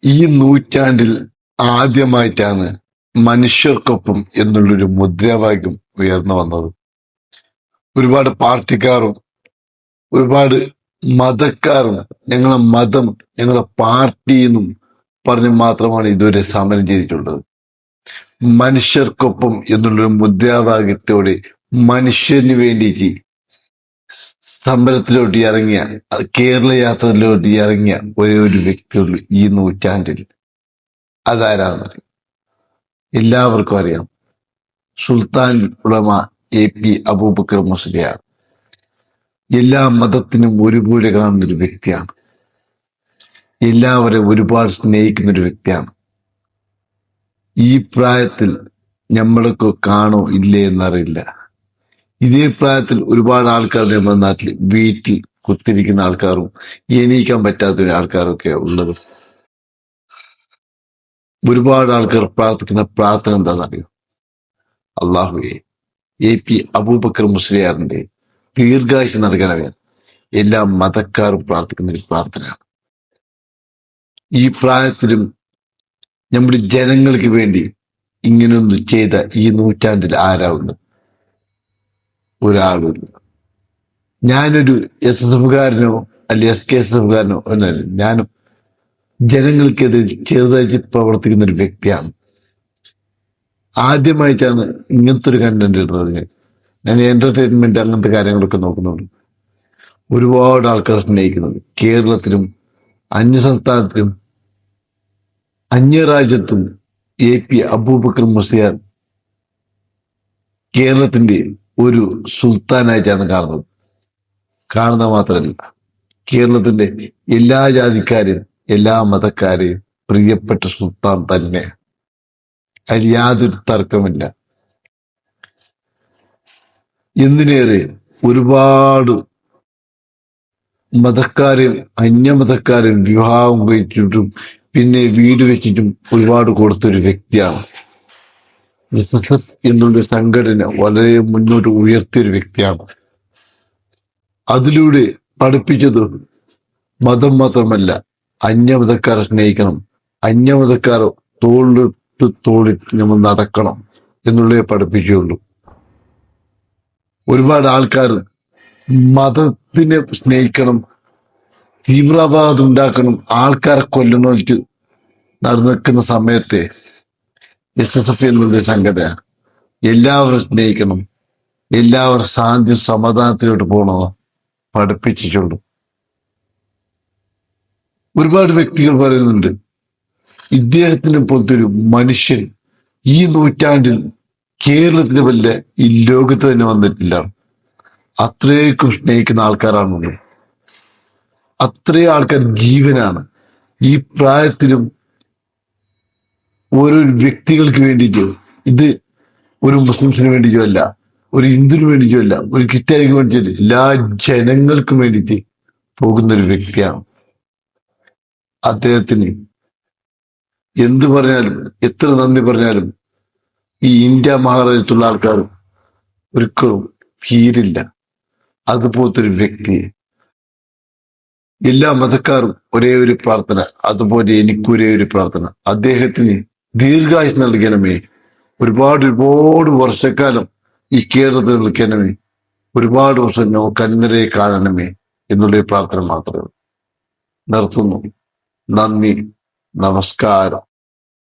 ഈ നൂറ്റാണ്ടിൽ ആദ്യമായിട്ടാണ് മനുഷ്യർക്കൊപ്പം എന്നുള്ളൊരു മുദ്രാവാക്യം ഉയർന്നു വന്നത്. ഒരുപാട് പാർട്ടിക്കാരും ഒരുപാട് മതക്കാരും ഞങ്ങളെ മതം ഞങ്ങളെ പാർട്ടി എന്നും പറഞ്ഞ് മാത്രമാണ് ഇതുവരെ സമരം ചെയ്തിട്ടുള്ളത്. മനുഷ്യർക്കൊപ്പം എന്നുള്ളൊരു മുദ്രാവാക്യത്തോടെ മനുഷ്യന് വേണ്ടിയിട്ട് സമരത്തിലോട്ട് ഇറങ്ങിയ, കേരള യാത്രയിലോട്ട് ഇറങ്ങിയ ഒരേ ഒരു വ്യക്തിയുള്ളൂ ഈ നൂറ്റാണ്ടിൽ. അതാരാണെന്ന് എല്ലാവർക്കും അറിയാം. സുൽത്താൻ ഉലമ AP അബൂബക്കർ മുസ്ലിയാർ. എല്ലാ മതത്തിനും ഒരുപോലെ കാണുന്ന ഒരു വ്യക്തിയാണ്. എല്ലാവരെയും ഒരുപാട് സ്നേഹിക്കുന്ന ഒരു വ്യക്തിയാണ്. ഈ പ്രായത്തിൽ നമ്മളൊക്കെ കാണോ ഇല്ലേ എന്നറിയില്ല. ഇതേ പ്രായത്തിൽ ഒരുപാട് ആൾക്കാർ നമ്മുടെ നാട്ടിൽ വീട്ടിൽ കുത്തിരിക്കുന്ന ആൾക്കാരും എണീക്കാൻ പറ്റാത്ത ആൾക്കാരൊക്കെ ഉള്ളത്. ഒരുപാട് ആൾക്കാർ പ്രാർത്ഥിക്കുന്ന പ്രാർത്ഥന എന്താണെന്നറിയോ? അള്ളാഹുവേ, AP അബൂബക്കർ മുസ്ലിയാറിന്റെ ദീർഘായുസ് നൽകണമേ. എല്ലാ മതക്കാരും പ്രാർത്ഥിക്കുന്ന ഒരു പ്രാർത്ഥനയാണ്. ഈ പ്രായത്തിലും നമ്മുടെ ജനങ്ങൾക്ക് വേണ്ടി ഇങ്ങനൊന്നും ചെയ്ത ഈ നൂറ്റാണ്ടിൽ ആരാവുന്നു? ഒരാളുമില്ല. ഞാനൊരു SSFകാരനോ അല്ലെ SKSFകാരനോ ഒന്നല്ല. ഞാനും ജനങ്ങൾക്കെതിരെ ചെറുതായിട്ട് പ്രവർത്തിക്കുന്ന ഒരു വ്യക്തിയാണ്. ആദ്യമായിട്ടാണ് ഇങ്ങനത്തെ ഒരു കണ്ടന്റ് ഇടുന്നത്. ഞാൻ എന്റർടൈൻമെന്റ് അങ്ങനത്തെ കാര്യങ്ങളൊക്കെ നോക്കുന്നുണ്ട്. ഒരുപാട് ആൾക്കാർ സ്നേഹിക്കുന്നുണ്ട്. കേരളത്തിലും അന്യ സംസ്ഥാനത്തിലും അന്യരാജ്യത്തും AP അബൂബക്കർ മുസ്ലിയാർ കേരളത്തിന്റെ ഒരു സുൽത്താനായിട്ടാണ് കാണുന്നത് മാത്രമല്ല, കേരളത്തിന്റെ എല്ലാ ജാതിക്കാരെയും എല്ലാ മതക്കാരെയും പ്രിയപ്പെട്ട സുൽത്താൻ തന്നെ. അതിൽ യാതൊരു തർക്കമില്ല. എന്തിനേറെ ഒരുപാട് മതക്കാരെയും അന്യമതക്കാരെയും വിവാഹം കഴിച്ചിട്ടും പിന്നെ വീട് വെച്ചിട്ടും ഒരുപാട് കൊടുത്തൊരു വ്യക്തിയാണ്. SSF എന്നുള്ള സംഘടന വളരെ മുന്നോട്ട് ഉയർത്തിയൊരു വ്യക്തിയാണ്. അതിലൂടെ പഠിപ്പിച്ചത് മതം മാത്രമല്ല, അന്യമതക്കാരെ സ്നേഹിക്കണം, അന്യമതക്കാരെ തോളിട്ട് തോളിട്ട് നമ്മൾ നടക്കണം എന്നുള്ളതേ പഠിപ്പിക്കുകയുള്ളൂ. ഒരുപാട് ആൾക്കാർ മതത്തിനെ സ്നേഹിക്കണം, തീവ്രവാദം ഉണ്ടാക്കണം, ആൾക്കാരെ കൊല്ലണോട്ട് നടന്നിക്കുന്ന സമയത്തെ SSF എന്നുള്ള സംഘടന എല്ലാവരും സ്നേഹിക്കണം, എല്ലാവരും ശാന്തി സമാധാനത്തിലോട്ട് പോകണമെന്ന് പഠിപ്പിച്ചിട്ടുള്ളൂ. ഒരുപാട് വ്യക്തികൾ പറയുന്നുണ്ട്, ഇദ്ദേഹത്തിനെ പോലത്തെ ഒരു മനുഷ്യൻ ഈ നൂറ്റാണ്ടിൽ കേരളത്തിന് വല്ല ഈ ലോകത്ത് തന്നെ വന്നിട്ടില്ല. അത്രയ്ക്കും സ്നേഹിക്കുന്ന ആൾക്കാരാണുള്ളത്. അത്രയും ആൾക്കാർ ജീവനാണ്. ഈ പ്രായത്തിലും ഓരോ വ്യക്തികൾക്ക് വേണ്ടിയിട്ട്, ഇത് ഒരു മുസ്ലിംസിന് വേണ്ടിയോ അല്ല, ഒരു ഹിന്ദുവിന് വേണ്ടിയോ അല്ല, ഒരു ക്രിസ്ത്യാനിക്ക് വേണ്ടിയില്ല, എല്ലാ ജനങ്ങൾക്കും വേണ്ടിയിട്ട് പോകുന്ന ഒരു വ്യക്തിയാണ്. അദ്ദേഹത്തിന് എന്ത് പറഞ്ഞാലും എത്ര നന്ദി പറഞ്ഞാലും ഈ ഇന്ത്യ മഹാരാജ്യത്തുള്ള ആൾക്കാർ ഒരിക്കലും തീരില്ല. അതുപോലത്തെ ഒരു വ്യക്തി. എല്ലാ മതക്കാരും ഒരേ ഒരു പ്രാർത്ഥന, അതുപോലെ എനിക്കൊരേ ഒരു പ്രാർത്ഥന, അദ്ദേഹത്തിന് ദീർഘായുസ് നൽകണമേ. ഒരുപാട് വർഷക്കാലം ഈ കേരളത്തിൽ നിൽക്കണമേ. ഒരുപാട് വർഷം കന്നരെ കാണണമേ എന്നുള്ള പ്രാർത്ഥന മാത്രമേ നിർത്തുന്നു. നന്ദി, നമസ്കാരം.